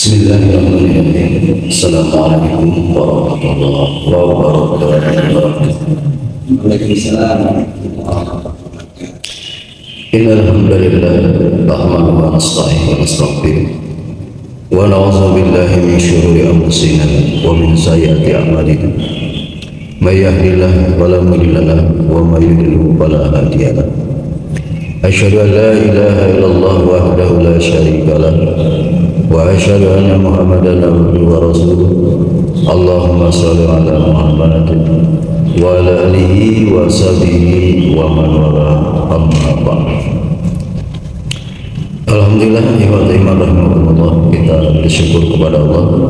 Bismillahirrahmanirrahim. Assalamualaikum warahmatullahi wabarakatuh. Waalaikumsalam. Innal hamdalillah nahmaduhu wa nasta'inuhu wa nastaghfiruh wa na'udzu billahi min shururi anfusina wa min sayyiati a'malina. May yahdihillahu fala mudilla lahu wa may yudlil fala hadiya lahu. Asyhadu an la ilaha illallah wahdahu la syarika lahu wa asyhadu anna Muhammadan abduhu wa rasuluh. Allahumma shalli ala Muhammadin wa ala alihi wa sahbihi wa man wala, amma ba'd. Alhamdulillah, rahimahullah, kita bersyukur kepada Allah.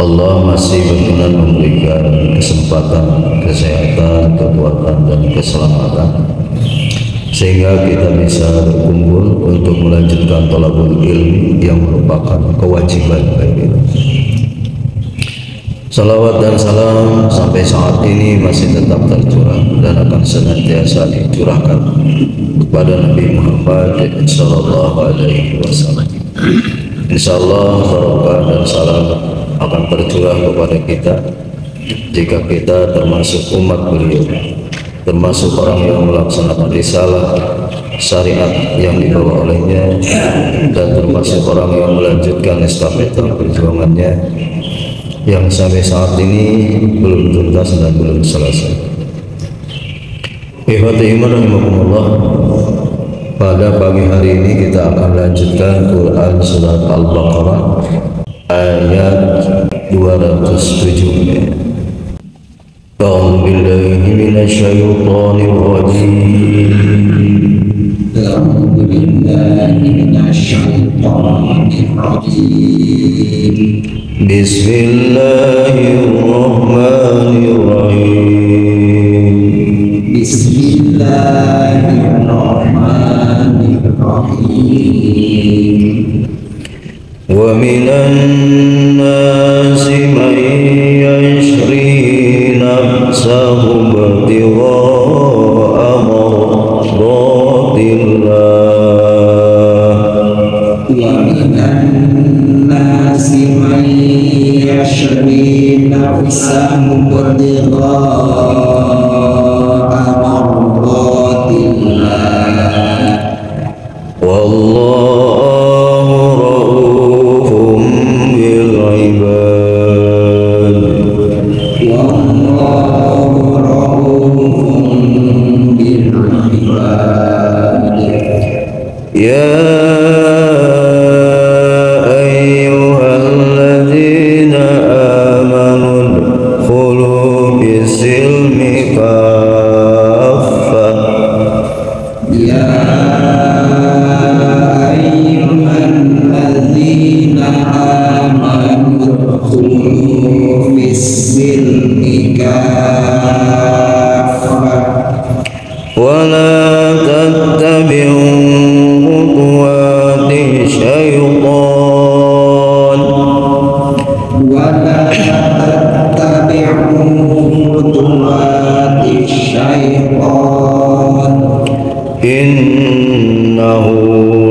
Allah masih berkenan memberikan kesempatan, kesehatan, kekuatan dan keselamatan sehingga kita bisa berkumpul untuk melanjutkan thalabul ilmi yang merupakan kewajiban bagi kita. Salawat dan salam sampai saat ini masih tetap tercurah dan akan senantiasa dicurahkan kepada Nabi Muhammad sallallahu alaihi wasallam. Insyaallah barokah dan salam akan tercurah kepada kita jika kita termasuk umat beliau, termasuk orang yang melaksanakan risalah syariat yang dibawa olehnya, dan termasuk orang yang melanjutkan estafet perjuangannya yang sampai saat ini belum tuntas dan belum selesai. Bismillahirrahmanirrahim. Pada pagi hari ini kita akan lanjutkan Quran surat Al-Baqarah ayat 207. A'udzu billahi minasyaitonir rajim. A'udzu billahi minasyaitonir rajim. Bismillahirrahmanirrahim. Bismillahirrahmanirrahim. Wa minan nasi man yashri nafsahu ibtigha'a mardatillah. Wa minan nasi man yashri nafsahu ibtigha'a mardatillah. Wallahu ra'ufum bil ibad. Wallahu ra'ufun bil ibad. Ya ayyuhalladzina amanu udkhulu bis-silmi kaffah. Ya ayyuhalladzina amanu udkhulu fis-silmi kaffah Wa la tattabi'u khutuwati syaitan wa la tattabi'u khutuwati syaitan innahu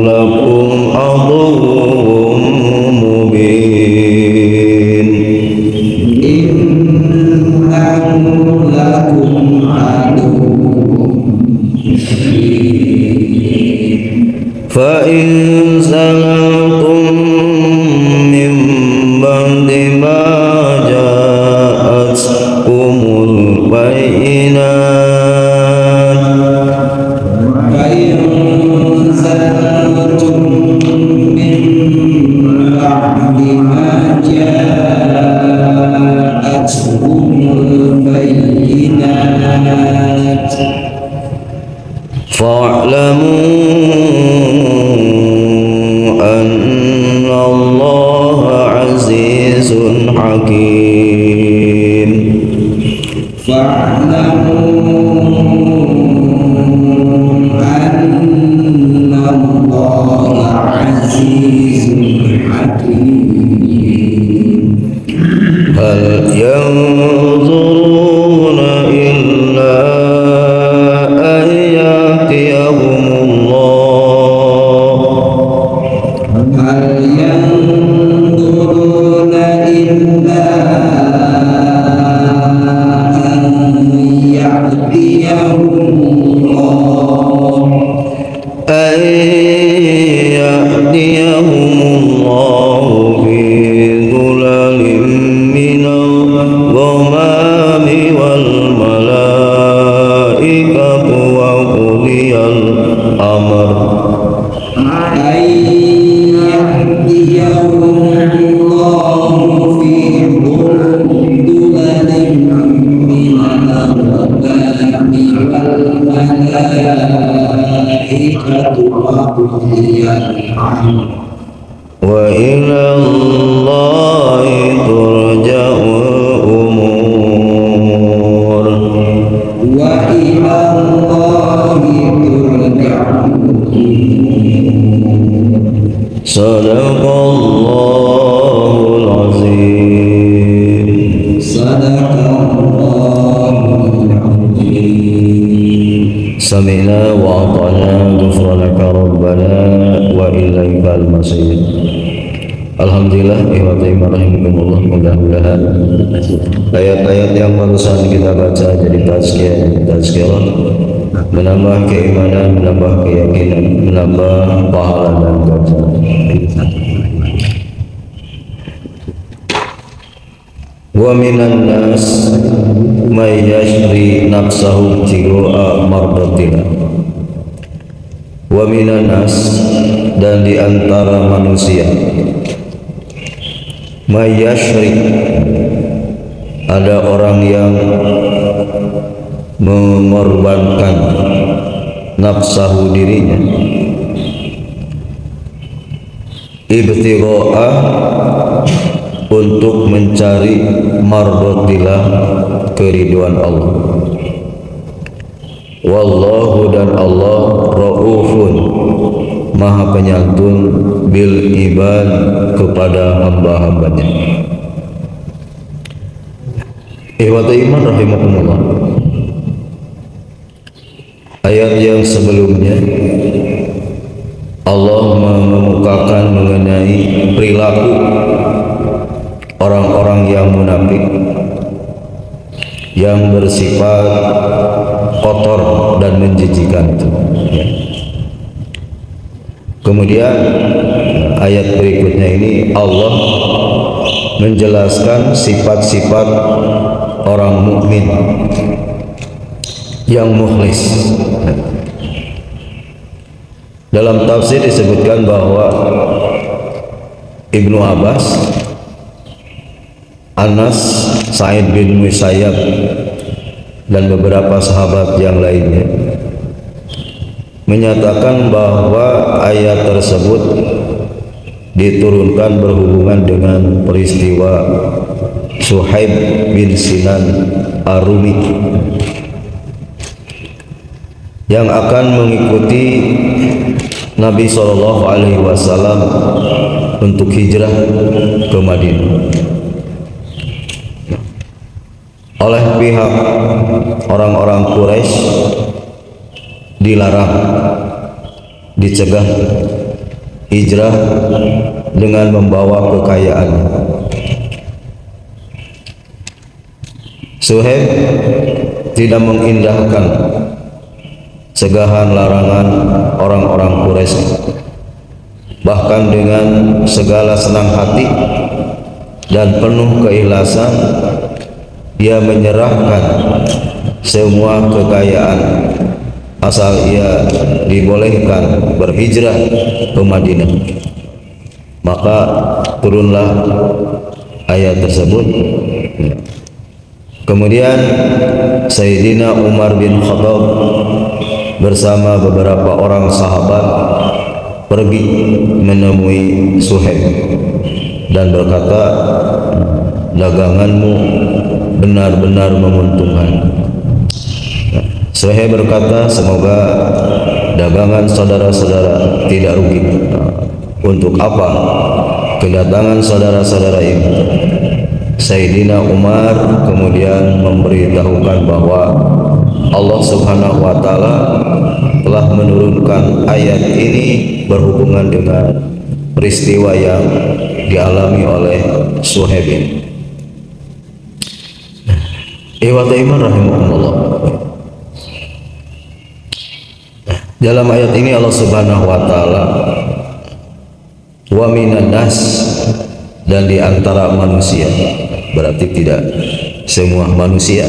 lakum aduwwum mubin. innahu lakum aduwwun mubin. Fa in zalaltum min ba'di ma ja'atkumul bayyinat فَإِنْ مِنْ بَعْدِ مَا جَاءَتْهُمُ الْبَيِّنَاتُ fa'lamu anna Allaha azizun hakim. فَاعْلَمُوا أَنَّ اللَّهَ عَزِيزٌ حَكِيمٌ. Hal yanzuruna illa an ya'tiyahumullah هل ينظرون الله في ظلل من الغمام والملائكة وقضي الأمر وإلى الله ترجع الأمور وإلى الله ترجع صدق الله العظيم صدق الله العظيم سمعنا وأطعنا غفرانك ربنا وإليك المصير. Alhamdulillah, rahimakumullah, mudah-mudahan ayat-ayat yang barusan kita baca jadi tazkirah, menambah keimanan, menambah keyakinan, menambah pahala dan ganjaran. Wa minan nas may yashri nafsahu ibtigha'a mardatillah. Wa minan nas, dan di antara manusia, may yashri, ada orang yang mengorbankan nafsahu, dirinya, ibtigha'a, untuk mencari mardatillah, keriduan Allah. Wallahu, dan Allah, raufun, maha penyantun, bil ibad, kepada hamba-hambanya. Ikhwata iman rahimakumullah, ayat yang sebelumnya Allah mengemukakan mengenai perilaku orang-orang yang munafik, yang bersifat kotor dan menjijikan itu. Kemudian ayat berikutnya ini Allah menjelaskan sifat-sifat orang mukmin yang mukhlis. Dalam tafsir disebutkan bahwa Ibnu Abbas, Anas, Sa'id bin Musayyab, dan beberapa sahabat yang lainnya menyatakan bahwa ayat tersebut diturunkan berhubungan dengan peristiwa Suhaib bin Sinan Ar-Rumi yang akan mengikuti Nabi SAW untuk hijrah ke Madinah. Oleh pihak orang-orang Quraisy dilarang, dicegah hijrah dengan membawa kekayaan. Suhaib tidak mengindahkan cegahan larangan orang-orang Quraisy, bahkan dengan segala senang hati dan penuh keikhlasan dia menyerahkan semua kekayaan asal ia dibolehkan berhijrah ke Madinah. Maka turunlah ayat tersebut. Kemudian Sayyidina Umar bin Khattab bersama beberapa orang sahabat pergi menemui Suhaib dan berkata, daganganmu benar-benar menguntungkan. Suhaib berkata, semoga dagangan saudara-saudara tidak rugi. Untuk apa kedatangan saudara-saudara ini? Sayyidina Umar kemudian memberitahukan bahwa Allah Subhanahu wa Ta'ala telah menurunkan ayat ini berhubungan dengan peristiwa yang dialami oleh Suhaib ini. Ikhwata iman rahimakumullah, dalam ayat ini Allah Subhanahu wa Ta'ala, wa minan nas, dan di antara manusia, berarti tidak semua manusia.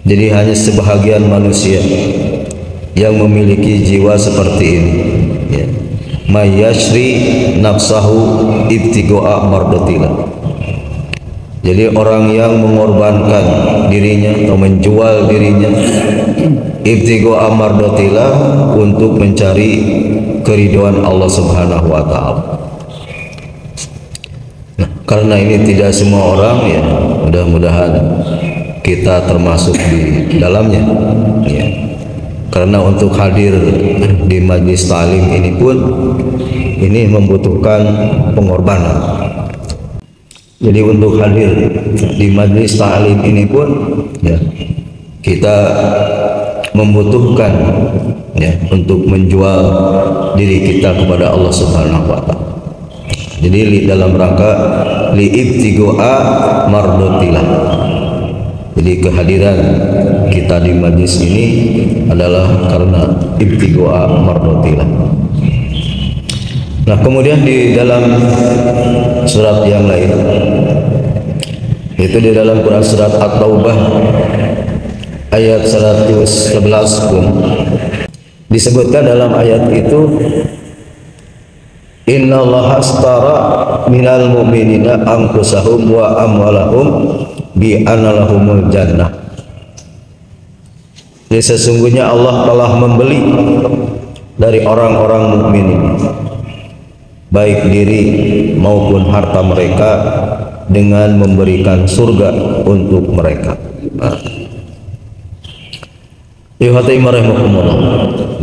Jadi hanya sebahagian manusia yang memiliki jiwa seperti ini, ya. mayashri nafsahu ibtigoa mardotillah. Jadi orang yang mengorbankan dirinya atau menjual dirinya ibtigoa mardotillah untuk mencari keridhaan Allah Subhanahu wa taala. Nah, karena ini tidak semua orang, ya mudah-mudahan kita termasuk di dalamnya, ya. Karena untuk hadir di majlis ta'lim ini pun ini membutuhkan pengorbanan. Jadi untuk hadir di majlis ta'lim ini pun, ya, kita membutuhkan, ya, untuk menjual diri kita kepada Allah Subhanahu wa taala. Jadi dalam rangka liibtigoa mardotillah. Jadi kehadiran kita di majlis ini adalah karena ibtigoa mardotillah. Nah, kemudian di dalam surat yang lain, itu di dalam Quran surat At-Taubah ayat 111 pun disebutkan dalam ayat itu, innallaha astara minal mu'minina anfusahum wa amwalahum bi anna lahumul jannah. Jadi sesungguhnya Allah telah membeli dari orang-orang mukmin baik diri maupun harta mereka dengan memberikan surga untuk mereka.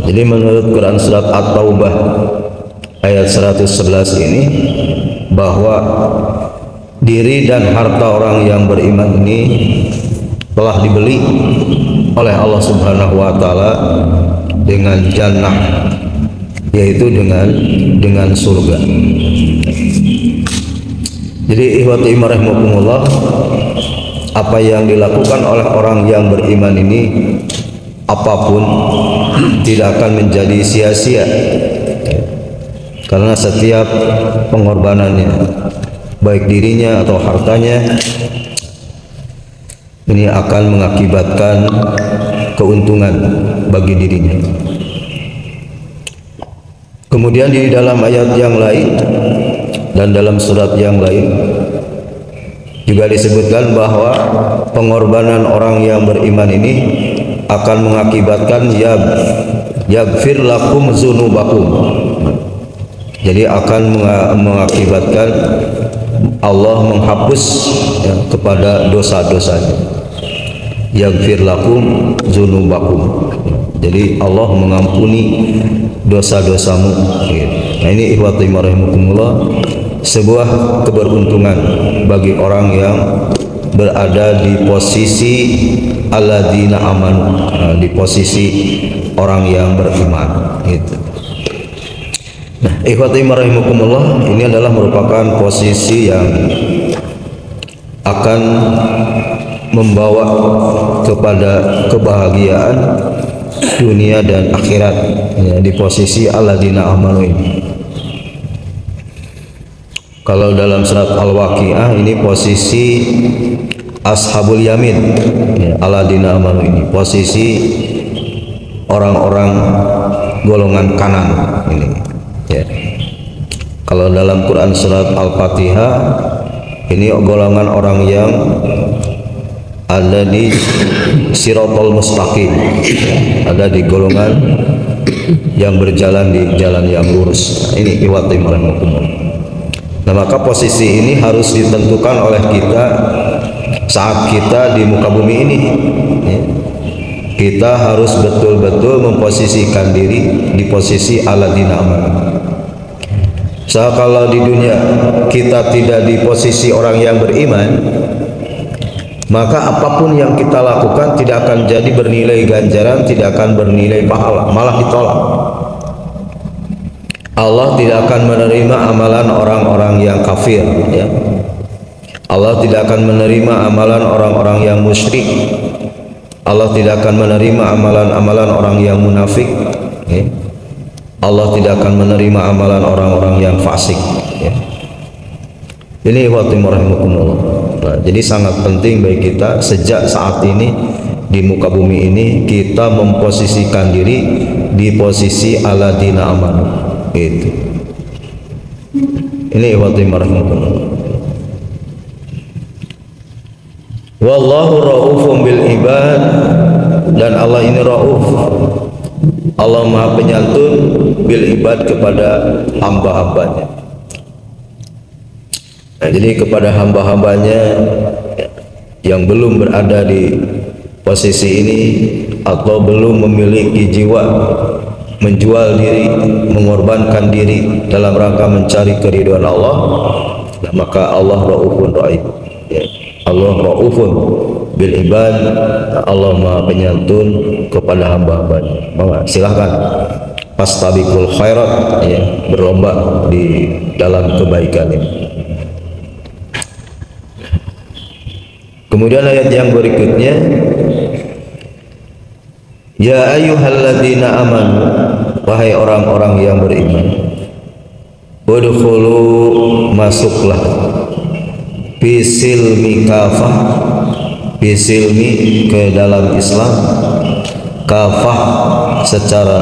Jadi menurut Quran surat At-Taubah ayat 111 ini, bahwa diri dan harta orang yang beriman ini telah dibeli oleh Allah Subhanahu wa taala dengan jannah, yaitu dengan surga. Jadi ihwati rahimakumullah, apa yang dilakukan oleh orang yang beriman ini, apapun tidak akan menjadi sia-sia, karena setiap pengorbanannya, baik dirinya atau hartanya, ini akan mengakibatkan keuntungan bagi dirinya. Kemudian di dalam ayat yang lain dan dalam surat yang lain juga disebutkan bahwa pengorbanan orang yang beriman ini akan mengakibatkan yaghfir lakum dzunubakum. Jadi akan mengakibatkan Allah menghapus, ya, kepada dosa-dosanya. Yaghfir lakum dzunubakum. Jadi Allah mengampuni dosa-dosamu. Nah, ini ihwati rahimakumullah, sebuah keberuntungan bagi orang yang berada di posisi alladzina amanu, di posisi orang yang beriman, gitu. Nah, ikhwati rahimakumullah, ini adalah merupakan posisi yang akan membawa kepada kebahagiaan dunia dan akhirat, ya, di posisi alladzina amanu ini. Kalau dalam surat Al-Waqiah ini posisi ashabul yamin, ya, alladzina amanu ini posisi orang-orang golongan kanan ini, ya. Kalau dalam Quran surat Al-Fatihah ini golongan orang yang ada di siratal mustaqim, ada di golongan yang berjalan di jalan yang lurus. Ini ihwati rahimakumullah. Nah, maka posisi ini harus ditentukan oleh kita saat kita di muka bumi ini, ya. Kita harus betul-betul memposisikan diri di posisi alladzina amanu. Kalau di dunia kita tidak di posisi orang yang beriman, maka apapun yang kita lakukan tidak akan jadi bernilai ganjaran, tidak akan bernilai pahala, malah ditolak. Allah tidak akan menerima amalan orang-orang yang kafir, ya. Allah tidak akan menerima amalan orang-orang yang musyrik. Allah tidak akan menerima amalan-amalan orang yang munafik, ya. Allah tidak akan menerima amalan orang-orang yang fasik, ya. Ini rahimakumullah. Nah, jadi sangat penting bagi kita sejak saat ini di muka bumi ini kita memposisikan diri di posisi alladzina amanu, itu. Ini ikhwati rahmatullah. Wallahu raufum bil ibad, dan Allah ini rauf. Allah Maha Penyantun bil ibad kepada hamba-hambanya. Nah, jadi kepada hamba-hambanya yang belum berada di posisi ini atau belum memiliki jiwa menjual diri, mengorbankan diri dalam rangka mencari keridhaan Allah, nah, maka Allah raufun rahim. Ya. Allah raufun bil ibad, Allah Maha Penyantun kepada hamba-hambanya. Maka silahkan fastabiqul khairat, ya, berlomba di dalam kebaikan ini. Kemudian ayat yang berikutnya, ya ayyuhalladzina amanu, wahai orang-orang yang beriman, udkhulu, masuklah, bisilmi kafah, bisilmi ke dalam Islam, kafah secara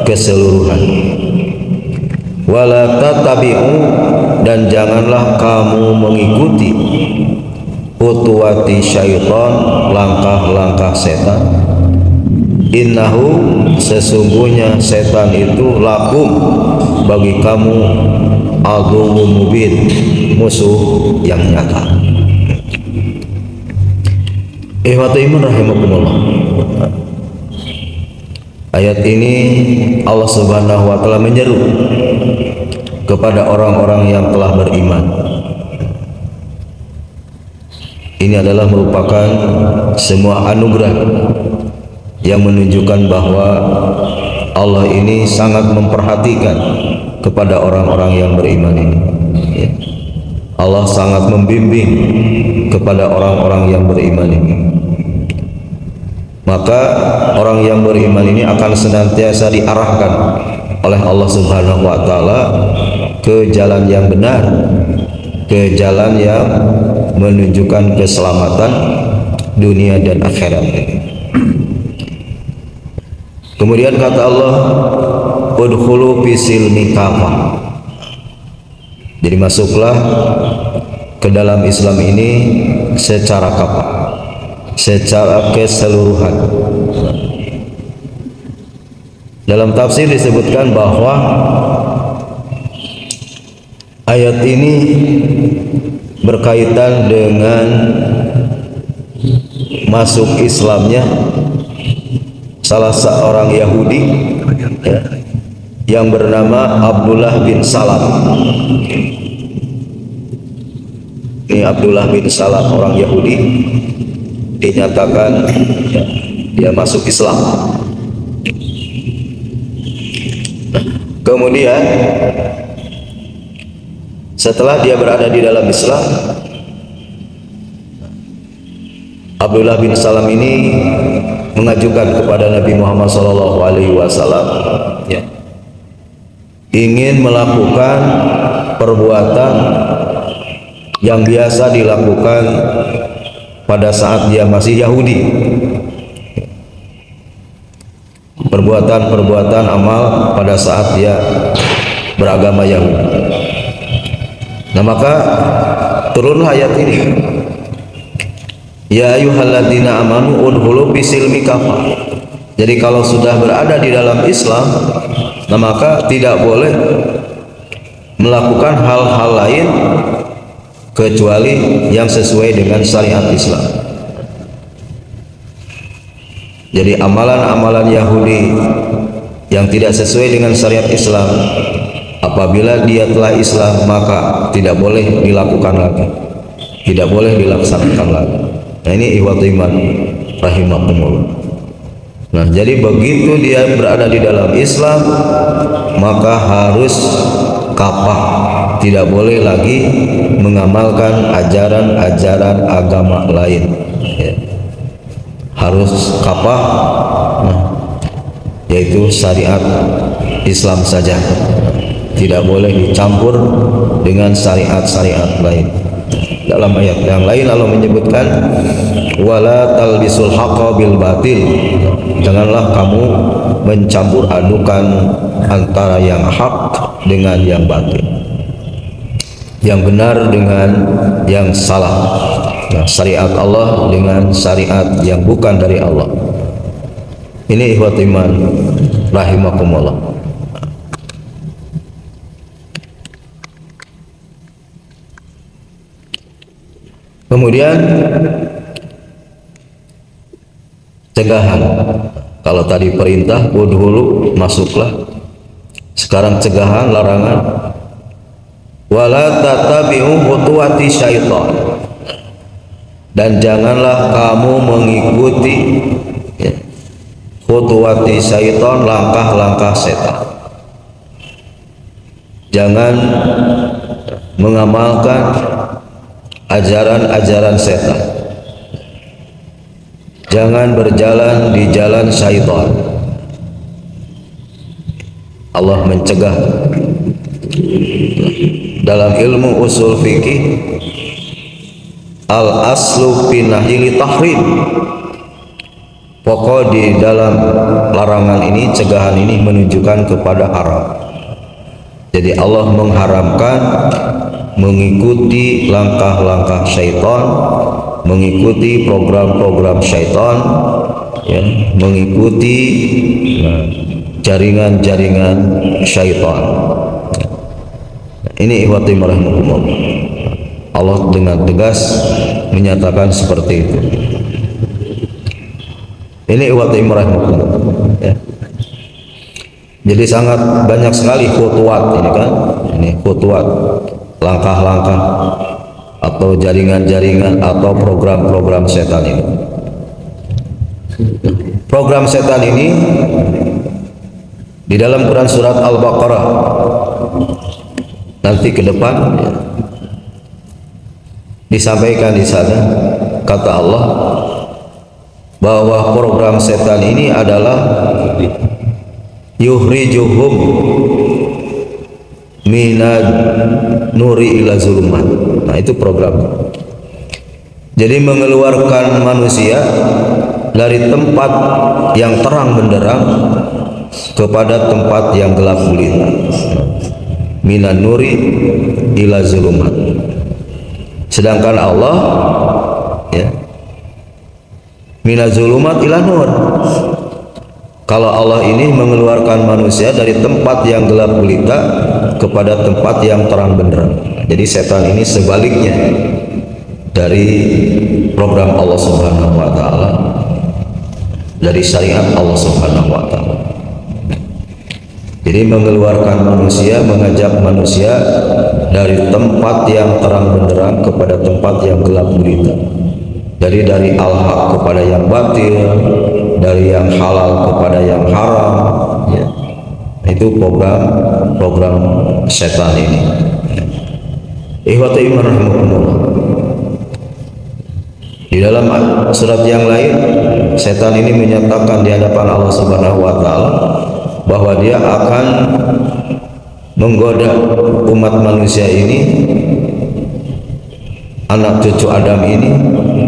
keseluruhan, wala tatabi'u, dan janganlah kamu mengikuti khutuwati syaitan, langkah-langkah setan. Innahu, sesungguhnya setan itu lakum, bagi kamu, aduwwum mubin, musuh yang nyata. Ikhwati iman rahimakumullah. Ayat ini Allah Subhanahu wa taala menyeru kepada orang-orang yang telah beriman. Ini adalah merupakan semua anugerah yang menunjukkan bahwa Allah ini sangat memperhatikan kepada orang-orang yang beriman ini. Ya. Allah sangat membimbing kepada orang-orang yang beriman ini. Maka orang yang beriman ini akan senantiasa diarahkan oleh Allah Subhanahu wa taala ke jalan yang benar, ke jalan yang menunjukkan keselamatan dunia dan akhirat. Kemudian kata Allah, udkhulu fisilmi kafah. Jadi masuklah ke dalam Islam ini secara kafah, secara keseluruhan. Dalam tafsir disebutkan bahwa ayat ini berkaitan dengan masuk Islamnya salah seorang Yahudi, ya, yang bernama Abdullah bin Salam. Ini Abdullah bin Salam, orang Yahudi, dinyatakan, ya, dia masuk Islam. Kemudian setelah dia berada di dalam Islam, Abdullah bin Salam ini mengajukan kepada Nabi Muhammad SAW, ya, ingin melakukan perbuatan yang biasa dilakukan pada saat dia masih Yahudi, perbuatan-perbuatan amal pada saat dia beragama Yahudi. Nah, maka turunlah ayat ini, ya ayyuhalladzina amanu udkhulu fisilmi kafah. Jadi kalau sudah berada di dalam Islam, nah maka tidak boleh melakukan hal-hal lain kecuali yang sesuai dengan syariat Islam. Jadi amalan-amalan Yahudi yang tidak sesuai dengan syariat Islam, apabila dia telah Islam maka tidak boleh dilakukan lagi, tidak boleh dilaksanakan lagi. Nah, ini ikhwat iman rahimakumullah. Nah, jadi begitu dia berada di dalam Islam maka harus kafah, tidak boleh lagi mengamalkan ajaran-ajaran agama lain, ya. Harus kafah, nah, yaitu syariat Islam saja, tidak boleh dicampur dengan syariat-syariat lain. Dalam ayat yang lain Allah menyebutkan wala talbisul haqqa bil batil, janganlah kamu mencampur adukan antara yang hak dengan yang batil. yang benar dengan yang salah, syariat Allah dengan syariat yang bukan dari Allah. Ini ikhwat iman rahimakumullah. Kemudian cegahan. Kalau tadi perintah udhulu, masuklah. Sekarang cegahan, larangan. Wala tatabi'u khutuwati syaitan. Dan janganlah kamu mengikuti khutuwati syaitan, langkah-langkah setan. Jangan mengamalkan ajaran-ajaran setan. Jangan berjalan di jalan syaitan. Allah mencegah. Dalam ilmu usul fikih, al aslu fi nahyi tahrim. Pokok di dalam larangan ini, cegahan ini menunjukkan kepada haram. Jadi Allah mengharamkan mengikuti langkah-langkah syaitan, mengikuti program-program syaitan, ya, mengikuti jaringan-jaringan syaitan. Ini ikhwati rahimakumullah. Allah dengan tegas menyatakan seperti itu. Ini ikhwati rahimakumullah, ya. Jadi sangat banyak sekali khutuwat ini kan, ini khutuwat, langkah-langkah atau jaringan-jaringan atau program-program setan ini. Program setan ini di dalam Quran surat Al-Baqarah nanti ke depan ya, disampaikan di sana, kata Allah bahwa program setan ini adalah yuhrijuhum minad nuri ila zulumat. Nah, itu program. Jadi mengeluarkan manusia dari tempat yang terang benderang kepada tempat yang gelap gulita. Minan nuri ila zulumat. Sedangkan Allah ya, minaz zulumat ila nur. Kalau Allah ini mengeluarkan manusia dari tempat yang gelap gulita kepada tempat yang terang benderang. Jadi setan ini sebaliknya dari program Allah Subhanahu wa taala, dari syariat Allah Subhanahu wa taala. Jadi mengeluarkan manusia, mengajak manusia dari tempat yang terang benderang kepada tempat yang gelap gulita. Dari al-haq kepada yang batil, dari yang halal kepada yang haram, ya. Itu program setan ini. Ikhwati iman rahimakumullah. Di dalam surat yang lain, setan ini menyatakan di hadapan Allah Subhanahu wa taala bahwa dia akan menggoda umat manusia ini, anak cucu Adam ini,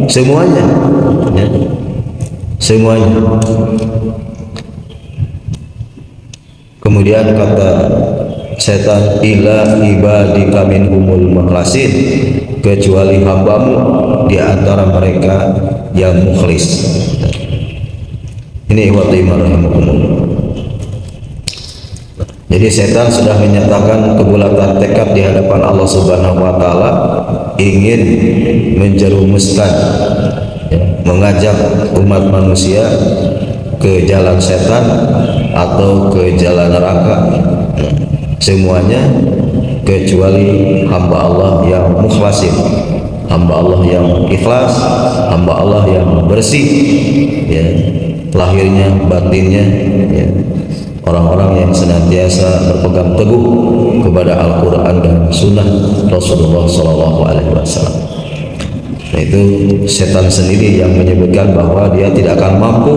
semuanya, ya, semuanya. Kemudian kata setan, ila ibadika minhumul mukhlasin, kecuali hambamu di antara mereka yang mukhlis. Ini ikhwati iman rahimakumullah. Jadi setan sudah menyatakan kebulatan tekad di hadapan Allah Subhanahu wa taala, ingin menjerumuskan, ya, mengajak umat manusia ke jalan setan atau ke jalan neraka, semuanya kecuali hamba Allah yang mukhlasin, hamba Allah yang ikhlas, hamba Allah yang bersih, ya, lahirnya batinnya, ya, orang-orang yang senantiasa berpegang teguh kepada Al-Quran dan Sunnah Rasulullah SAW. Nah, itu setan sendiri yang menyebutkan bahwa dia tidak akan mampu,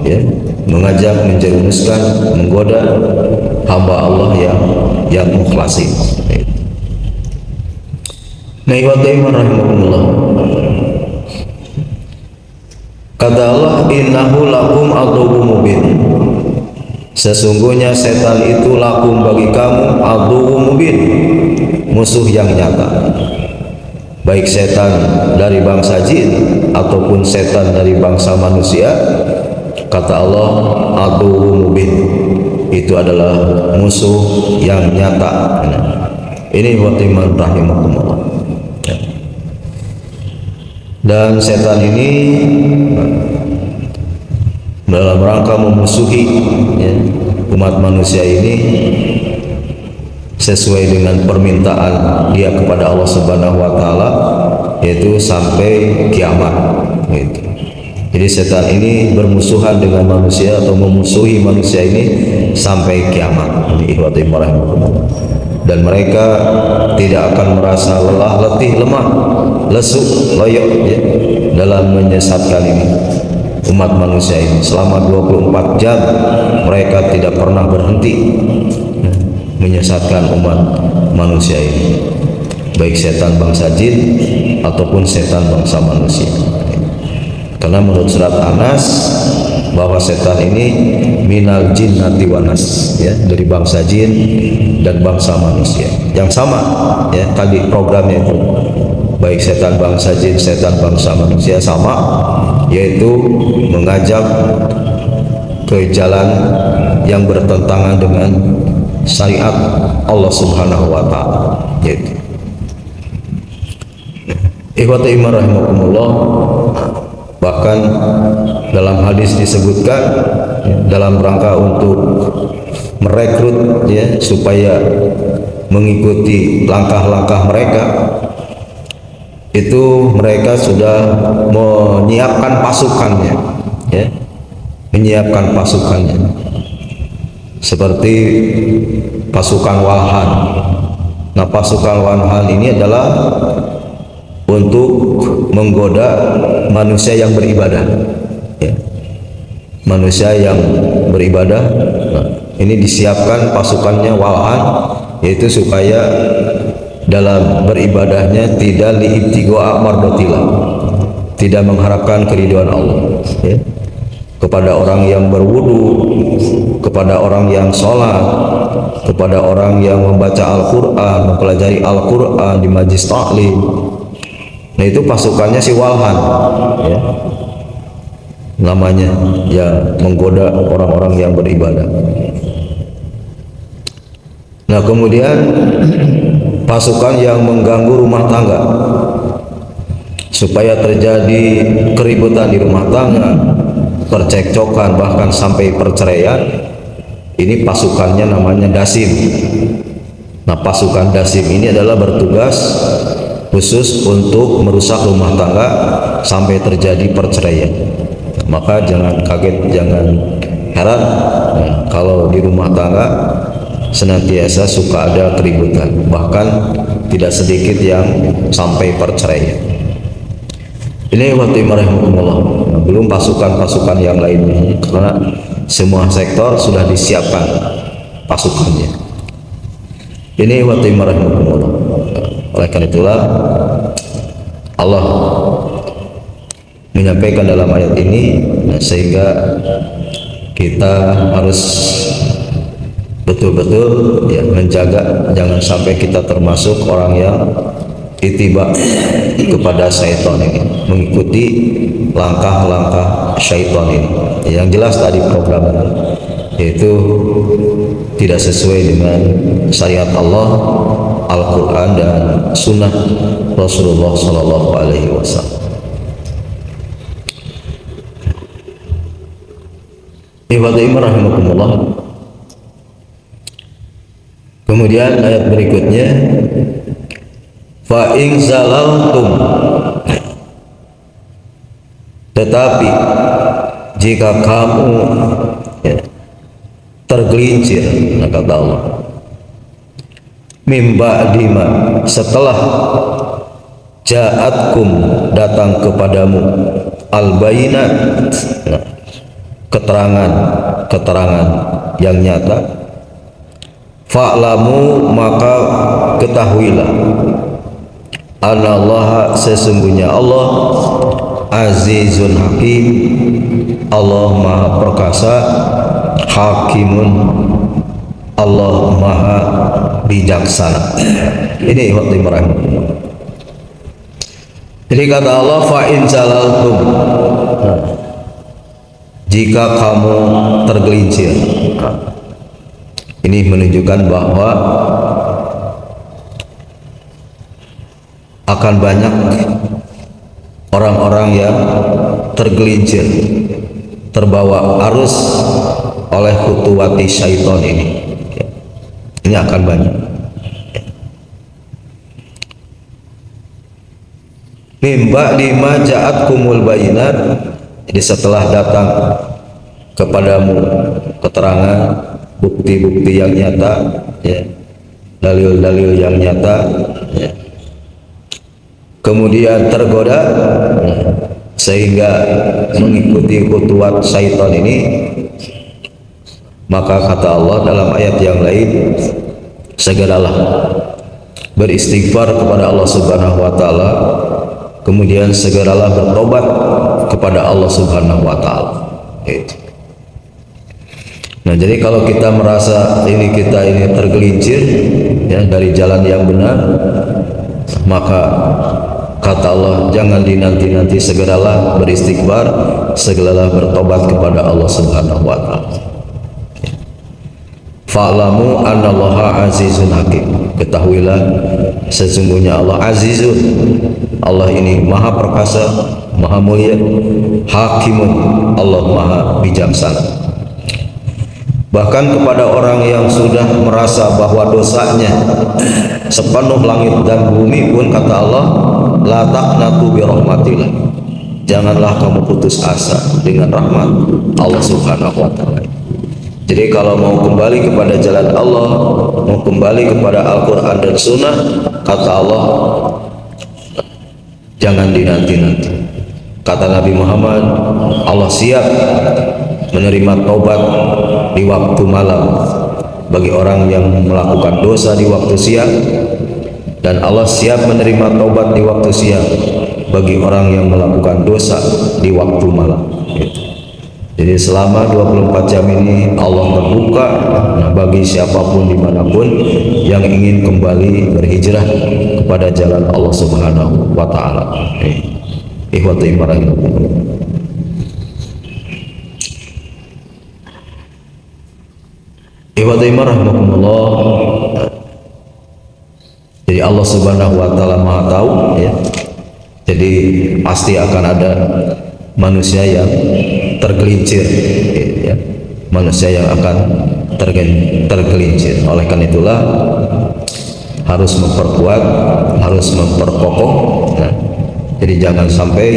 ya, mengajak, menjerumuskan, menggoda hamba Allah yang mukhlasin. Nah, rahimahullah. Kata Allah, innahu lakum aduwwum mubin. Sesungguhnya setan itu lakum bagi kamu aduwwum mubin, musuh yang nyata. Baik setan dari bangsa jin ataupun setan dari bangsa manusia, kata Allah aduwwum mubin, itu adalah musuh yang nyata. Ini watiman rahimakumullah. Dan setan ini dalam rangka memusuhi umat manusia ini sesuai dengan permintaan dia kepada Allah Subhanahu wa taala, yaitu sampai kiamat gitu. Jadi setan ini bermusuhan dengan manusia atau memusuhi manusia ini sampai kiamat. Dan mereka tidak akan merasa lelah, letih, lemah, lesu, loyo dalam menyesatkan ini umat manusia ini. Selama 24 jam mereka tidak pernah berhenti menyesatkan umat manusia ini, baik setan bangsa jin ataupun setan bangsa manusia. Karena menurut surat Anas bahwa setan ini minal jinnati wanas, dari bangsa jin dan bangsa manusia. Yang sama tadi programnya itu, baik setan bangsa jin, setan bangsa manusia sama, yaitu mengajak ke jalan yang bertentangan dengan syariat Allah Subhanahu wa taala. Yaitu ikhwati iman rahimakumullah, bahkan dalam hadis disebutkan dalam rangka untuk merekrut supaya mengikuti langkah-langkah mereka, itu mereka sudah menyiapkan pasukannya, menyiapkan pasukannya seperti pasukan Walhan. Nah, pasukan Walhan ini adalah untuk menggoda manusia yang beribadah, manusia yang beribadah. Nah, ini disiapkan pasukannya Walhan, yaitu supaya dalam beribadahnya tidak liibtigoa mardotillah, tidak mengharapkan keridhaan Allah, kepada orang yang berwudu, kepada orang yang sholat, kepada orang yang membaca Al-Quran, mempelajari Al-Quran di majlis ta'lim. Nah, itu pasukannya si Walhan, namanya, menggoda orang-orang yang beribadah. Nah, kemudian pasukan yang mengganggu rumah tangga supaya terjadi keributan di rumah tangga, percekcokan, bahkan sampai perceraian, ini pasukannya namanya Dasim. Nah, pasukan Dasim ini adalah bertugas khusus untuk merusak rumah tangga sampai terjadi perceraian. Maka jangan kaget, jangan heran kalau di rumah tangga senantiasa suka ada keributan, bahkan tidak sedikit yang sampai perceraian. Ini waktu rahimahumullah, belum pasukan-pasukan yang lainnya, karena semua sektor sudah disiapkan pasukannya. Ini waktu rahimahumullah. Oleh karena itulah Allah menyampaikan dalam ayat ini, sehingga kita harus betul-betul menjaga jangan sampai kita termasuk orang yang ittiba kepada syaitan ini, mengikuti langkah-langkah syaitan ini. Yang jelas tadi programnya yaitu tidak sesuai dengan syariat Allah, Al-Quran dan Sunnah Rasulullah Sallallahu Alaihi Wasallam. Ibadahimah rahimakumullah. Kemudian ayat berikutnya, fa in zalaltum, tetapi jika kamu tergelincir, kata Allah, mimba dima, setelah ja'atkum, datang kepadamu, al-bayinat, keterangan yang nyata, fa'lamu, maka ketahuilah, anallaha, sesungguhnya Allah, azizun hakim, Allah maha perkasa hakimun, Allah maha bijaksana. Ini waktu merahim. Jadi kata Allah, fa in zalaltum, jika kamu tergelincir. Ini menunjukkan bahwa akan banyak orang-orang yang tergelincir, terbawa arus oleh khutuwati syaitan ini. Ini akan banyak. Mimba lima ja'at kumul bayinat. Jadi setelah datang kepadamu keterangan, bukti-bukti yang nyata, ya, dalil-dalil yang nyata, ya, kemudian tergoda, ya, sehingga mengikuti khutuwat syaitan ini, maka kata Allah dalam ayat yang lain, segeralah beristighfar kepada Allah Subhanahu wa taala, kemudian segeralah bertobat kepada Allah Subhanahu wa taala. Nah, jadi kalau kita merasa kita ini tergelincir, ya, dari jalan yang benar, maka kata Allah, jangan dinanti-nanti, segeralah beristighfar, segeralah bertobat kepada Allah Subhanahu wa taala. Fa'lamu annallaha azizun hakim. Ketahuilah sesungguhnya Allah azizun, Allah ini maha perkasa, maha mulia, hakimun, Allah maha bijaksana. Bahkan kepada orang yang sudah merasa bahwa dosanya sepenuh langit dan bumi pun, kata Allah, la taqnatu bi rahmatillah, janganlah kamu putus asa dengan rahmat Allah Subhanahu wa taala. Jadi kalau mau kembali kepada jalan Allah, mau kembali kepada Al-Quran dan Sunnah, kata Allah, jangan dinanti-nanti. Kata Nabi Muhammad, Allah siap menerima taubat di waktu malam bagi orang yang melakukan dosa di waktu siang, dan Allah siap menerima taubat di waktu siang bagi orang yang melakukan dosa di waktu malam. Jadi selama 24 jam ini Allah terbuka, nah, bagi siapapun dimanapun yang ingin kembali berhijrah kepada jalan Allah Subhanahu wa taala. Ikhwati iman. Ikhwati iman rahimakumullah. Jadi Allah Subhanahu wa taala Maha tahu, ya. Jadi pasti akan ada manusia yang tergelincir, ya, manusia yang akan tergelincir. Oleh karena itulah harus memperkuat, harus memperkokoh, ya. Jadi jangan sampai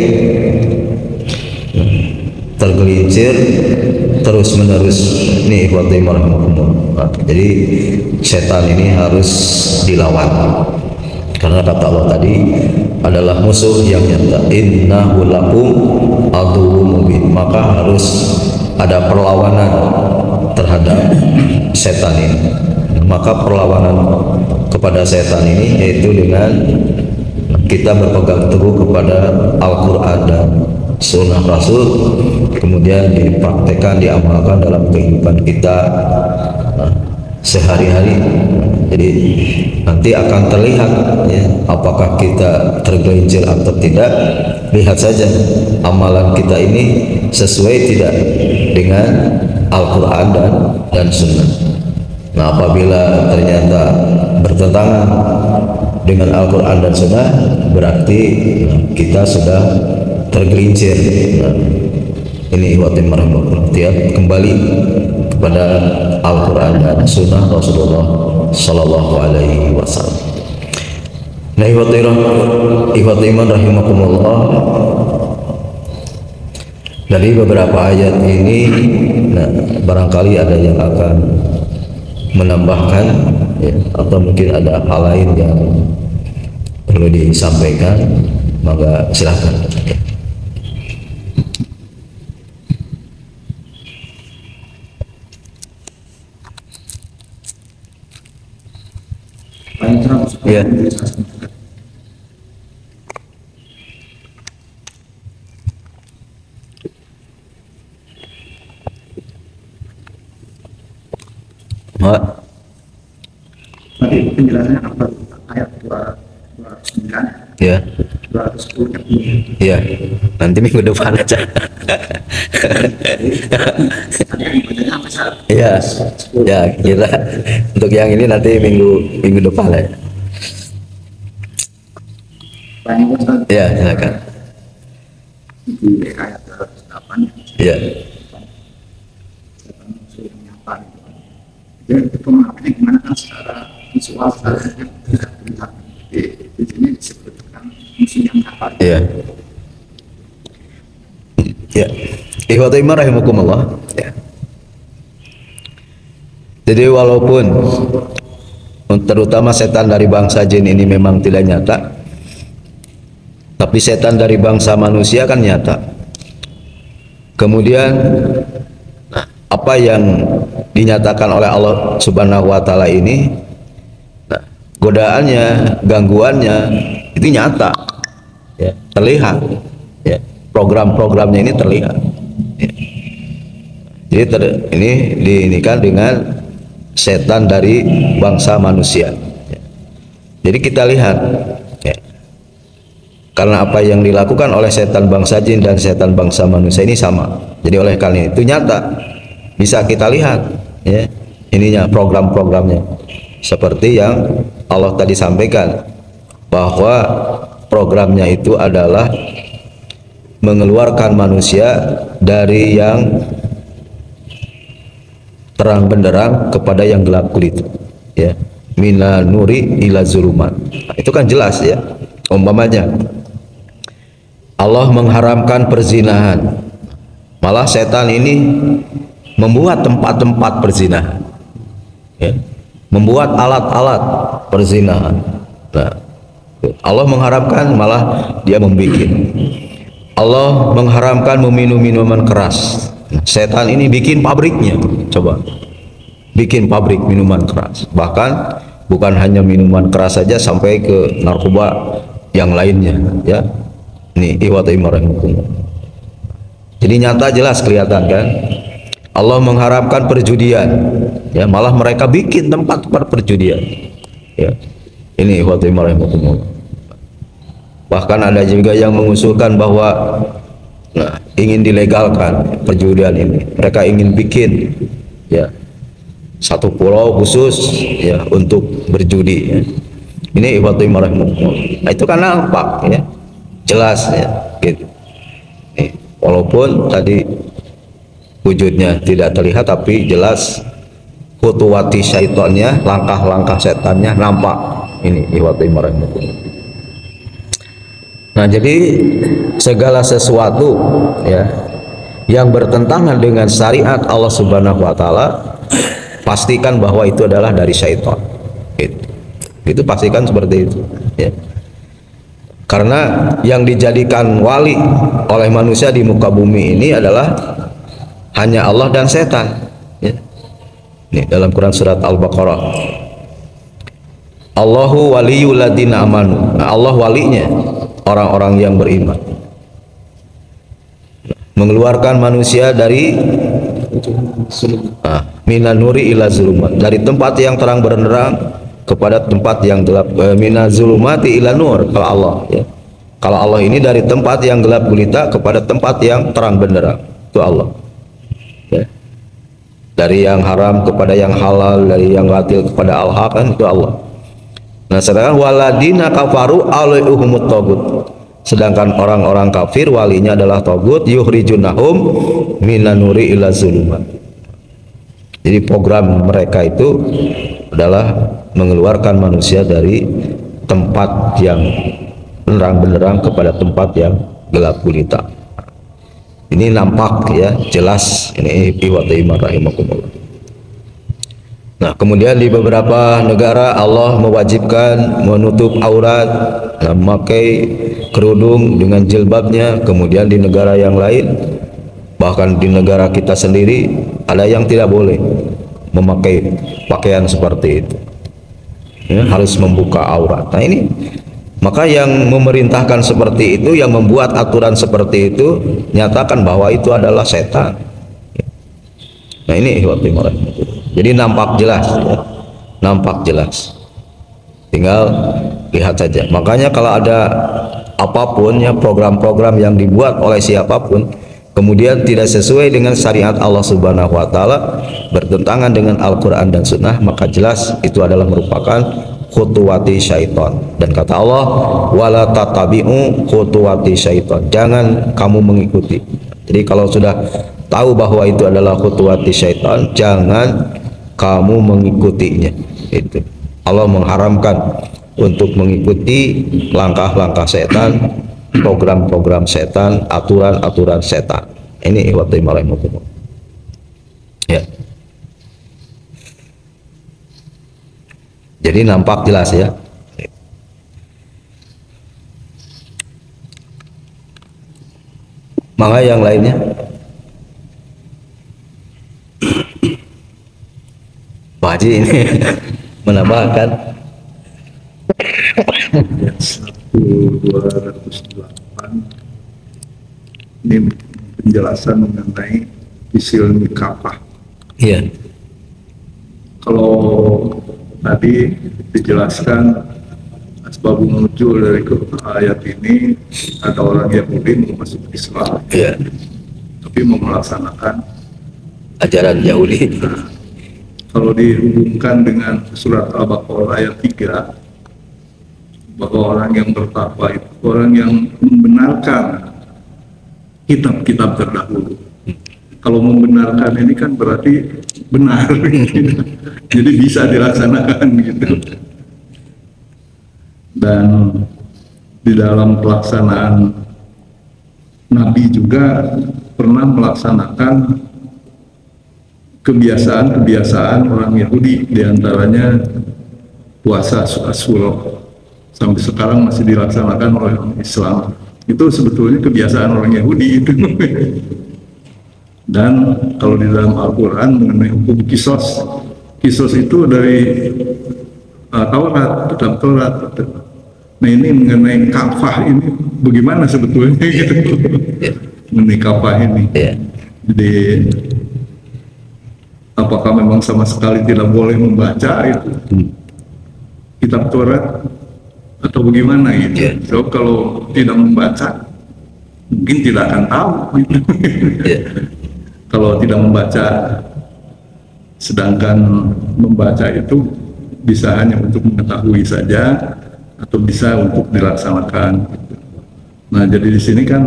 tergelincir terus menerus. Ini ikhwati rahimahumullah. Jadi setan ini harus dilawan, karena kata Allah tadi adalah musuh yang nyata. Innahu lakum aduwwum mubin. Maka harus ada perlawanan terhadap setan ini. Maka perlawanan kepada setan ini yaitu dengan kita berpegang teguh kepada Al-Quran dan Sunnah Rasul, kemudian dipraktekkan, diamalkan dalam kehidupan kita sehari-hari. Jadi nanti akan terlihat, ya, apakah kita tergelincir atau tidak. Lihat saja amalan kita ini sesuai tidak dengan Al-Quran dan Sunnah. Nah, apabila ternyata bertentangan dengan Al-Quran dan Sunnah, berarti kita sudah tergelincir. Nah, ini ikhwatin marhamullah, kembali kepada Al-Quran dan Sunnah Rasulullah Sallallahu Alaihi Wasallam. Nah, ikhwati iman rahimakumullah, dari beberapa ayat ini, nah, barangkali ada yang akan menambahkan, ya, atau mungkin ada hal lain yang perlu disampaikan, maka silakan. Ya. Tadi penjelasannya apa ayat 209 Ya, 210 ya. Nanti minggu depan aja. tadi yang bacanya sampai saat Iya, ya kita untuk yang ini nanti minggu depan ya. banyak Ustaz Ya, silakan. di ayat 208 Ya, itu pemahamannya gimana kan secara visual secara tidak terlihat di sini disebutkan musuh yang apa ya. Ya. Ikhwatu iman rahimakumullah. Ya. Jadi walaupun terutama setan dari bangsa jin ini memang tidak nyata, tapi setan dari bangsa manusia kan nyata. Kemudian apa yang dinyatakan oleh Allah Subhanahu wa taala ini, godaannya, gangguannya itu nyata. Ya, terlihat. Ya, program-programnya ini terlihat. Ya. Jadi ini kan dengan setan dari bangsa manusia. Ya. Jadi kita lihat, ya, karena apa yang dilakukan oleh setan bangsa jin dan setan bangsa manusia ini sama. Jadi oleh karena itu nyata, bisa kita lihat, ya, ininya program-programnya. Seperti yang Allah tadi sampaikan bahwa programnya itu adalah mengeluarkan manusia dari yang terang benderang kepada yang gelap kulit, ya, mina nuri ila zulumat. Nah, itu kan jelas ya. Umpamanya Allah mengharamkan perzinahan, malah setan ini membuat tempat-tempat perzinahan, ya, membuat alat-alat perzinahan. Nah, Allah mengharamkan, malah dia membuat. Allah mengharamkan meminum minuman keras. Setan ini bikin pabriknya, coba bikin pabrik minuman keras. Bahkan bukan hanya minuman keras saja, sampai ke narkoba yang lainnya, ya. Ini ikhwatu iman. Jadi nyata jelas kelihatan kan. Allah mengharamkan perjudian, ya, malah mereka bikin tempat-tempat perjudian, ya. Ini ikhwatu iman. Bahkan ada juga yang mengusulkan bahwa ingin dilegalkan perjudian ini. Mereka ingin bikin, ya, satu pulau khusus, ya, untuk berjudi, ya. Ini ikhwatu iman. Nah, itu kan nampak, ya, jelas, ya, gitu. Walaupun tadi wujudnya tidak terlihat, tapi jelas khutuwati syaitonnya, langkah-langkah setannya nampak. Ini ikhwatu iman. Nah, jadi segala sesuatu, ya, yang bertentangan dengan syariat Allah Subhanahu wa taala, pastikan bahwa itu adalah dari syaitan. Itu pastikan seperti itu, ya. Karena yang dijadikan wali oleh manusia di muka bumi ini adalah hanya Allah dan setan, ya. Ini dalam Quran surat Al-Baqarah. Allahu waliyul ladina amanu. Nah, Allah walinya orang-orang yang beriman, mengeluarkan manusia dari minan nuri ila zulumat, dari tempat yang terang benderang kepada tempat yang gelap. Minaz zulumati ila nur, kalau Allah, ya. Kalau Allah ini dari tempat yang gelap gulita kepada tempat yang terang benderang, itu Allah, ya. Dari yang haram kepada yang halal, dari yang batil kepada al-haq, kan itu Allah. Nah, sedangkan waladina kafaru alaihumut tagut, sedangkan orang-orang kafir walinya adalah tagut, yukhrijunahum minan nuri ila zulumat. Jadi program mereka itu adalah mengeluarkan manusia dari tempat yang terang benderang kepada tempat yang gelap gulita. Ini nampak, ya, jelas. Ini ikhwatu iman rahimakumullah. Nah, kemudian di beberapa negara Allah mewajibkan menutup aurat, memakai kerudung dengan jilbabnya. Kemudian di negara yang lain, bahkan di negara kita sendiri, ada yang tidak boleh memakai pakaian seperti itu, ya, harus membuka aurat. Nah, ini maka yang memerintahkan seperti itu, yang membuat aturan seperti itu, nyatakan bahwa itu adalah setan. Nah, ini ikhwati. Jadi nampak jelas ya. Nampak jelas. Tinggal lihat saja. Makanya kalau ada apapun ya, program-program yang dibuat oleh siapapun kemudian tidak sesuai dengan syariat Allah Subhanahu wa taala, bertentangan dengan Al-Qur'an dan Sunnah, maka jelas itu adalah merupakan khutuwati syaitan. Dan kata Allah, wala tatabi'u khutuwati syaitan, jangan kamu mengikuti. Jadi kalau sudah tahu bahwa itu adalah khutuwati syaitan, jangan kamu mengikutinya. Itu Allah mengharamkan untuk mengikuti langkah-langkah setan, program-program setan, aturan-aturan setan. Ini waktu rahimahumullah. Ya. Jadi nampak jelas ya. Maka yang lainnya Pak Haji ini menambahkan 1208 ini penjelasan mengenai isil nikah. iya. Kalau tadi dijelaskan asbabun nuzul dari ayat ini, ada orang Yahudi mau masuk Islam, Iya. tapi mau melaksanakan Ajaran Yahudi. Kalau dihubungkan dengan surat Al-Baqarah ayat 3, bahwa orang yang bertakwa itu orang yang membenarkan kitab-kitab terdahulu. Kalau membenarkan ini kan berarti benar, jadi bisa dilaksanakan gitu. Dan di dalam pelaksanaan Nabi juga pernah melaksanakan kebiasaan-kebiasaan orang Yahudi, diantaranya puasa Asyura, sampai sekarang masih dilaksanakan oleh orang Islam. Itu sebetulnya kebiasaan orang Yahudi itu. Dan kalau di dalam Al-Quran mengenai hukum kisos, kisos itu dari Taurat, kitab Taurat. Nah ini mengenai kafah ini bagaimana sebetulnya gitu, mengenai kafah ini. Jadi apakah memang sama sekali tidak boleh membaca itu kitab Taurat atau bagaimana gitu? So kalau tidak membaca mungkin tidak akan tahu gitu. Kalau tidak membaca, sedangkan membaca itu bisa hanya untuk mengetahui saja atau bisa untuk dilaksanakan. Nah jadi di sini kan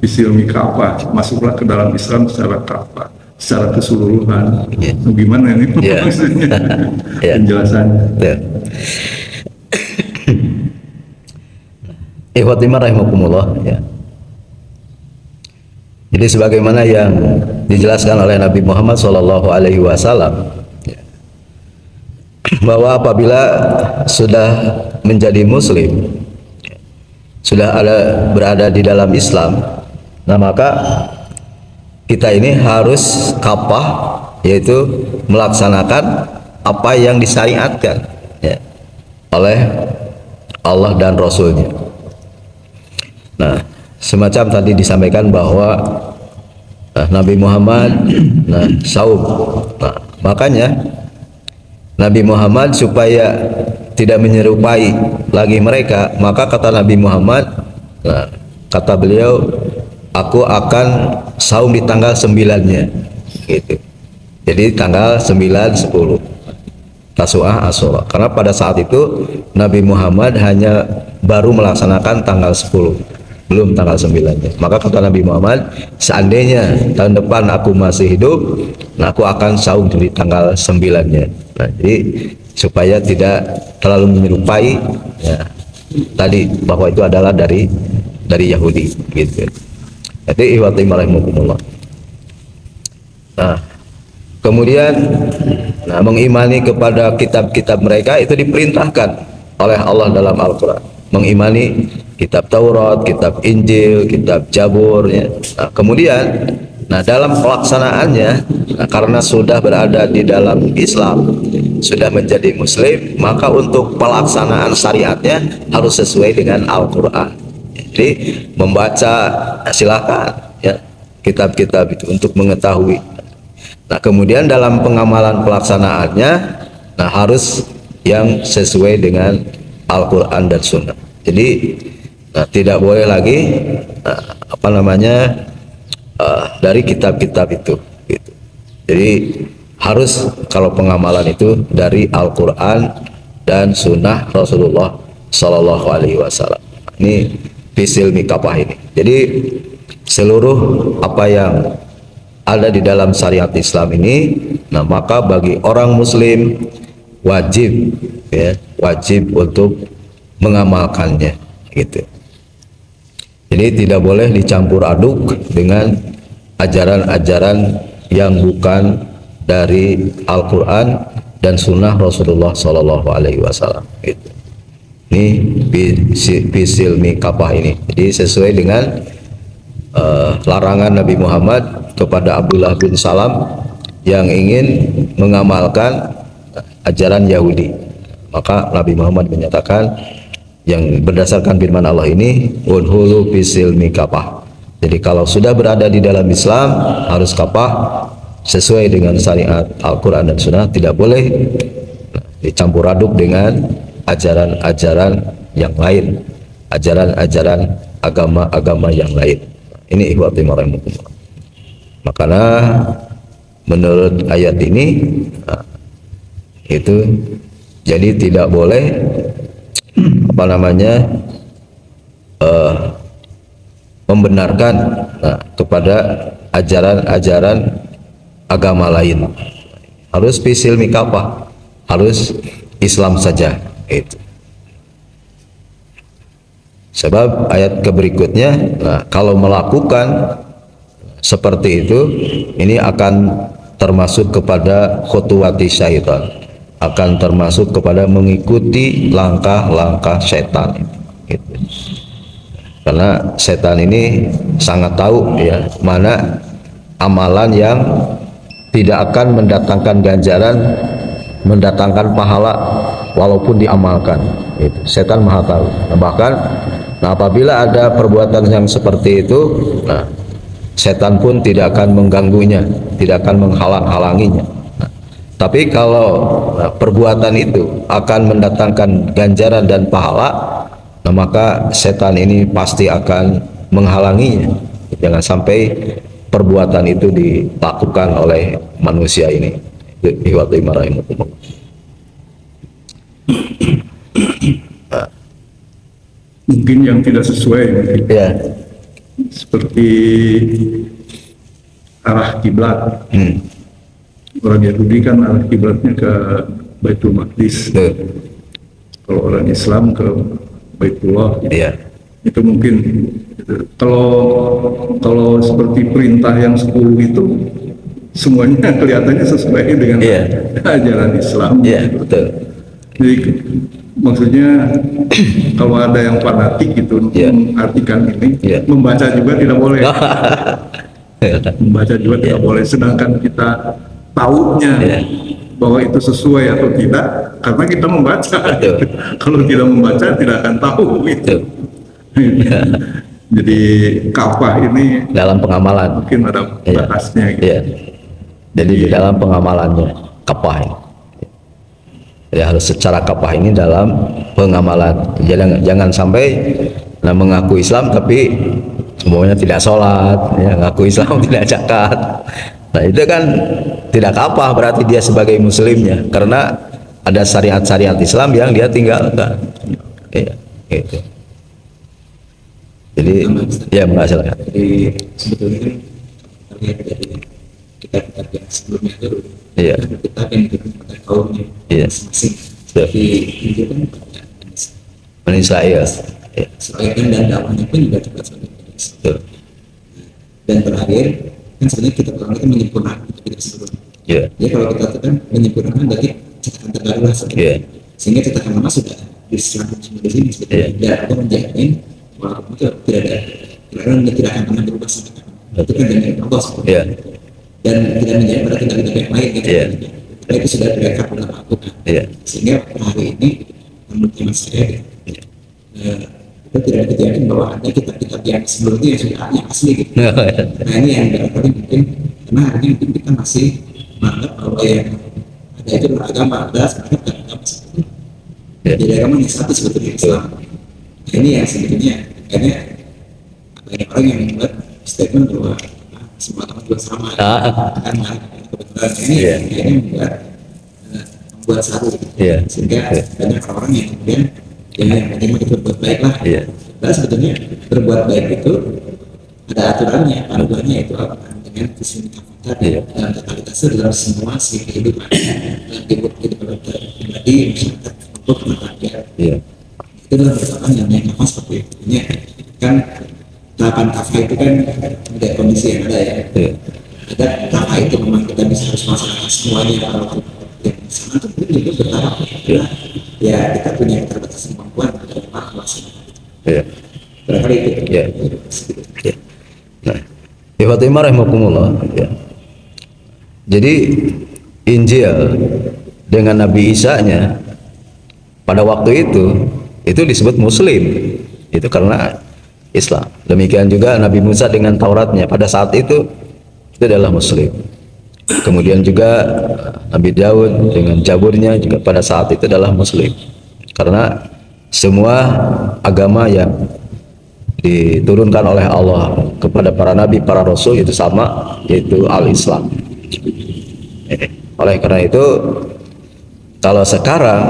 isilmi kafah, masuklah ke dalam Islam secara kafah, secara keseluruhan. Bagaimana ini maksudnya? Penjelasannya. Ikhwatimah rahimakumullah ya. Jadi sebagaimana yang dijelaskan oleh Nabi Muhammad SAW bahwa apabila sudah menjadi muslim, sudah berada di dalam Islam, nah maka kita ini harus kafah, yaitu melaksanakan apa yang disyariatkan ya, oleh Allah dan Rasulnya. Nah semacam tadi disampaikan bahwa Nabi Muhammad saum. Nah, makanya Nabi Muhammad supaya tidak menyerupai lagi mereka, maka kata Nabi Muhammad, kata beliau, aku akan saum di tanggal 9-nya gitu. Jadi tanggal 9, 10 Tasu'ah, Asyura. Karena pada saat itu Nabi Muhammad hanya baru melaksanakan tanggal 10, belum tanggal 9-nya. Maka kata Nabi Muhammad, seandainya tahun depan aku masih hidup, nah aku akan saum di tanggal 9-nya. Nah, jadi supaya tidak terlalu menyerupai ya, tadi bahwa itu adalah dari Yahudi gitu. Jadi ihwatimah rahimakumullah. Nah, kemudian mengimani kepada kitab-kitab mereka itu diperintahkan oleh Allah dalam Al-Quran. Mengimani kitab Taurat, kitab Injil, kitab Zabur ya. Nah, kemudian dalam pelaksanaannya karena sudah berada di dalam Islam, sudah menjadi muslim, maka untuk pelaksanaan syariatnya harus sesuai dengan Al-Quran. Jadi membaca silakan ya kitab-kitab itu untuk mengetahui. Nah, kemudian dalam pengamalan pelaksanaannya, nah harus yang sesuai dengan Al-Quran dan Sunnah. Jadi nah, tidak boleh lagi dari kitab-kitab itu gitu. Jadi harus kalau pengamalan itu dari Al-Quran dan Sunnah Rasulullah Shallallahu Alaihi Wasallam. Ini fisil mikapah ini. Jadi seluruh apa yang ada di dalam syariat Islam ini, nah maka bagi orang Muslim wajib, ya, wajib untuk mengamalkannya, gitu. Jadi tidak boleh dicampur aduk dengan ajaran-ajaran yang bukan dari Al-Quran dan Sunnah Rasulullah Shallallahu Alaihi Wasallam. Gitu. Ini fisil mikapah ini. Jadi sesuai dengan larangan Nabi Muhammad kepada Abdullah bin Salam yang ingin mengamalkan ajaran Yahudi. Maka Nabi Muhammad menyatakan yang berdasarkan firman Allah ini, unhulu fisil mikapah. Jadi kalau sudah berada di dalam Islam harus kapah sesuai dengan syariat Al-Quran dan Sunnah, tidak boleh dicampur aduk dengan ajaran-ajaran yang lain, ajaran-ajaran agama-agama yang lain. Ini ikhwati rahimakumullah. Makanya menurut ayat ini itu jadi tidak boleh membenarkan kepada ajaran-ajaran agama lain. Harus fisil mikapah, harus Islam saja itu. Sebab ayat berikutnya, nah, kalau melakukan seperti itu, ini akan termasuk kepada khutuwati syaitan, akan termasuk kepada mengikuti langkah-langkah setan gitu. Karena setan ini sangat tahu ya mana amalan yang tidak akan mendatangkan ganjaran, mendatangkan pahala walaupun diamalkan. Itu setan maha tahu. Nah, bahkan apabila ada perbuatan yang seperti itu, nah, setan pun tidak akan mengganggunya, tidak akan menghalang-halanginya. Nah, tapi kalau perbuatan itu akan mendatangkan ganjaran dan pahala, nah, maka setan ini pasti akan menghalanginya. Jangan sampai perbuatan itu dilakukan oleh manusia ini. Mungkin yang tidak sesuai mungkin. Ya. Seperti arah kiblat. Orang Yahudi kan arah kiblatnya ke Baitul Maqdis. Kalau orang Islam ke Baitullah. Ya. Itu mungkin kalau seperti perintah yang 10 itu semuanya kelihatannya sesuai dengan ajaran Islam. Iya, betul. Jadi maksudnya kalau ada yang fanatik gitu mengartikan ini, membaca juga tidak boleh. Membaca juga tidak boleh, sedangkan kita tahunya bahwa itu sesuai atau tidak karena kita membaca. Kalau tidak membaca tidak akan tahu itu. Jadi kafah ini dalam pengamalan mungkin ada batasnya gitu. Jadi di dalam pengamalannya kafah ini. Ya harus secara kafah ini dalam pengamalan. Jangan sampai mengaku Islam tapi semuanya tidak sholat, ya, ngaku Islam tidak zakat. Nah itu kan tidak kafah, berarti dia sebagai muslimnya karena ada syariat-syariat Islam yang dia tinggalkan. Gitu. Jadi ya enggak salah. Jadi sebetulnya kan terlihat dari kitab-kitab yang sebelumnya itu kitab yang diberikan pada kaumnya masing-masing. Tapi itu kan Bani Israel. Slogan dan dakwahnya pun juga cepat seperti dan terakhir kan sebenarnya kita orang itu menyempurnakan kita sebelumnya. Jadi kalau kita kan menyempurnakan berarti cetakan terbaru lah sehingga cetakan lama sudah diserahkan di sini dan itu menjamin bahwa itu tidak ada tidak akan pernah berubah sampai kapan. Itu kan dengan Allah dan tidak menjadi pada tindak-tindak yang lain gitu. Itu sudah mereka pernah lakukan. Sehingga hari ini menurut hemat saya kita tidak begitu yakin bahwa ada kitab-kitab yang sebelumnya yang sudah yang asli gitu. Nah ini yang berarti mungkin karena hari ini mungkin kita masih menganggap bahwa yang ada itu beragama, ada sebenarnya agama sebetulnya. Jadi agama yang satu sebetulnya Islam. Nah, ini yang sebetulnya kayaknya banyak orang yang membuat statement bahwa semua agama juga sama. Karena kebetulan ini kayaknya membuat satu, sehingga banyak orang yang kemudian yang penting itu berbuat baik lah. Nah, sebetulnya berbuat baik itu ada aturannya, panduannya itu apa? Dengan visi misi dalam totalitasnya dalam semua segi kehidupan, dalam kehidupan pribadi, masyarakat, maupun rakyat. Itu adalah merupakan yang kafah seperti itu. Ini kan tahapan kafah itu kan ada kondisi yang ada ya. Ada kafah itu memang kita bisa harus melaksanakan semuanya kalau yang sama itu mungkin juga bertahap. Ya kita punya keterbatasan kemampuan dalam melaksanakan itu. Barangkali itu. Nah, Fatimah rahimakumullah. Jadi Injil dengan Nabi Isa-nya pada waktu itu disebut Muslim, itu karena Islam. Demikian juga Nabi Musa dengan Tauratnya pada saat itu adalah Muslim. Kemudian juga Nabi Daud dengan Jaburnya juga pada saat itu adalah Muslim, karena semua agama yang diturunkan oleh Allah kepada para nabi, para rasul itu sama, yaitu al-Islam. Oleh karena itu, kalau sekarang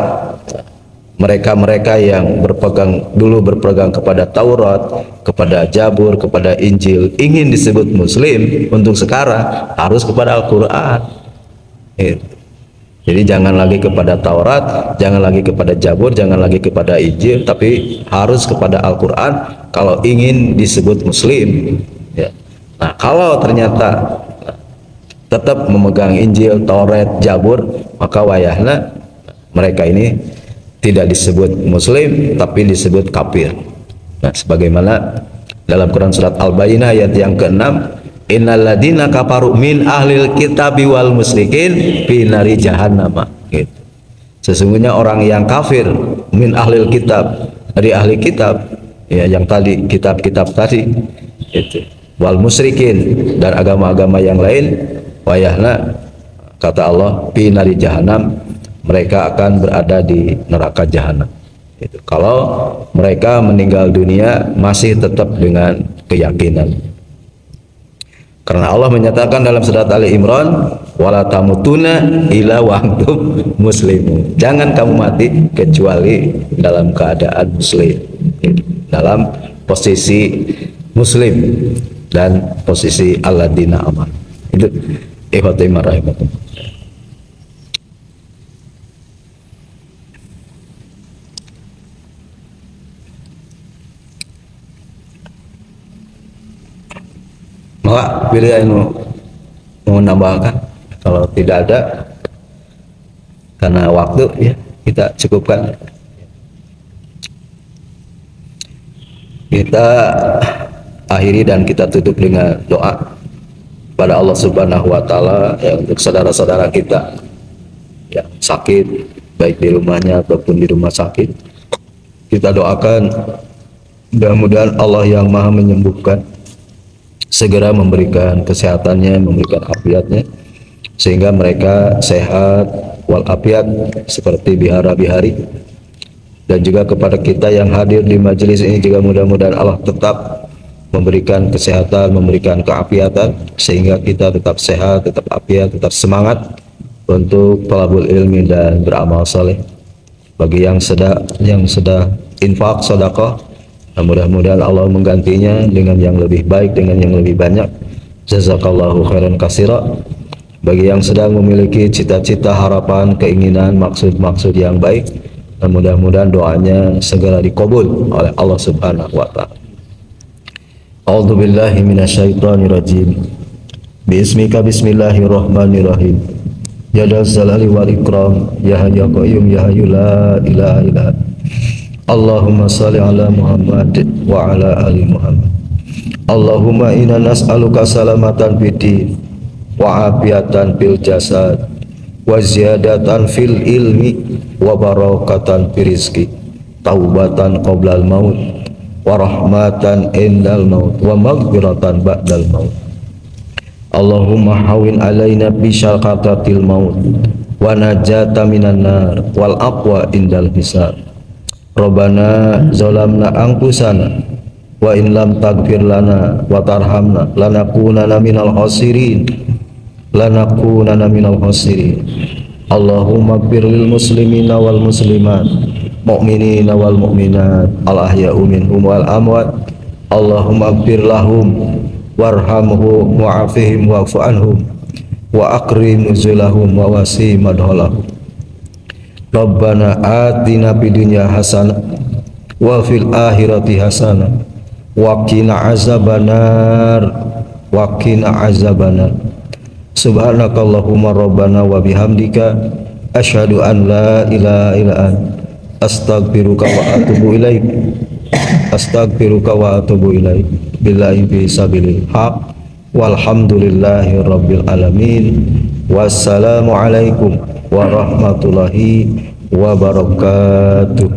mereka-mereka yang berpegang kepada Taurat, kepada Jabur, kepada Injil ingin disebut Muslim, untuk sekarang harus kepada Al-Quran. Jadi jangan lagi kepada Taurat, jangan lagi kepada Jabur, jangan lagi kepada Injil, tapi harus kepada Al-Quran kalau ingin disebut Muslim. Nah, kalau ternyata tetap memegang Injil, Taurat, Jabur, maka wayahna mereka ini tidak disebut Muslim, tapi disebut kafir. Nah, sebagaimana dalam Quran surat Al-Baqarah ayat yang ke-6, innalladzina kafaru min ahlil kitabi wal musyrikin fi nari jahannam. Gitu. Sesungguhnya orang yang kafir min ahlil kitab, dari ahli kitab, ya, yang tadi kitab-kitab tadi, itu wal musyrikin, dan agama-agama yang lain, wayahna kata Allah fi nari jahannam, mereka akan berada di neraka jahanam. Itu kalau mereka meninggal dunia masih tetap dengan keyakinan. Karena Allah menyatakan dalam surat Ali Imran, wala tamutuna illa wa antum muslimun. Jangan kamu mati kecuali dalam keadaan muslim, dalam posisi muslim dan posisi alladzina aman. Itu ikhwatimah rahimakumullah. Maka pilih yang mau menambahkan, kalau tidak ada karena waktu, ya kita cukupkan. Kita akhiri dan kita tutup dengan doa pada Allah Subhanahu wa Ta'ala, ya, untuk saudara-saudara kita yang sakit, baik di rumahnya ataupun di rumah sakit. Kita doakan mudah-mudahan Allah yang Maha menyembuhkan segera memberikan kesehatannya, memberikan afiatnya, sehingga mereka sehat walafiat seperti bihara-bihari. Dan juga kepada kita yang hadir di majelis ini juga mudah-mudahan Allah tetap memberikan kesehatan, memberikan keafiatan, sehingga kita tetap sehat, tetap afiat, tetap semangat untuk thalabul ilmi dan beramal saleh. Bagi yang sedang infak sedekah, mudah-mudahan Allah menggantinya dengan yang lebih baik, dengan yang lebih banyak. Jazakallahu khairan katsira. Bagi yang sedang memiliki cita-cita, harapan, keinginan, maksud-maksud yang baik, dan mudah-mudahan doanya segera dikabul oleh Allah Subhanahu wa Ta'ala. A'udzu billahi minasyaitonir rajim. Bismika bismillahirrahmanirrahim. Ya dzal jalali wal ikram, ya hayyu qayyum, ya hayyu la ilaha illa anta. Allahumma salli ala Muhammad wa ala ali Muhammad. Allahumma inna nas'aluka salamatan fid wa afiatan fil jasad wa ziyadatan fil ilmi wa barakatan fil rizqi, taubatan qoblal maut wa rahmatan indal maut wa maghfiratan ba'dal maut. Allahumma hawin alaina bisyaqatatil maut wa najata minan nar wal aqwa indal hisab. Rabbana zalamna anfusana wa in lam taghfir lana wa tarhamna lanakunanna minal khasirin Allahumma ighfir lil muslimina wal muslimat mu'minina wal mu'minat al ahya'u minhum wal amwat Allahumma ighfir lahum warhamhum wa'afihim wa'fu anhum wa akrim nuzulahum wa wasi madhalahum. Rabbana atina fid dunya hasanah wa fil akhirati hasanah wa qina azabannar subhanakallahumma rabbana wa bihamdika asyhadu an la ilaha illa anta astaghfiruka wa atubu ilaik billahi fi sabilil haq walhamdulillahi rabbil alamin. Wassalamu alaikum warahmatullahi wabarakatuh.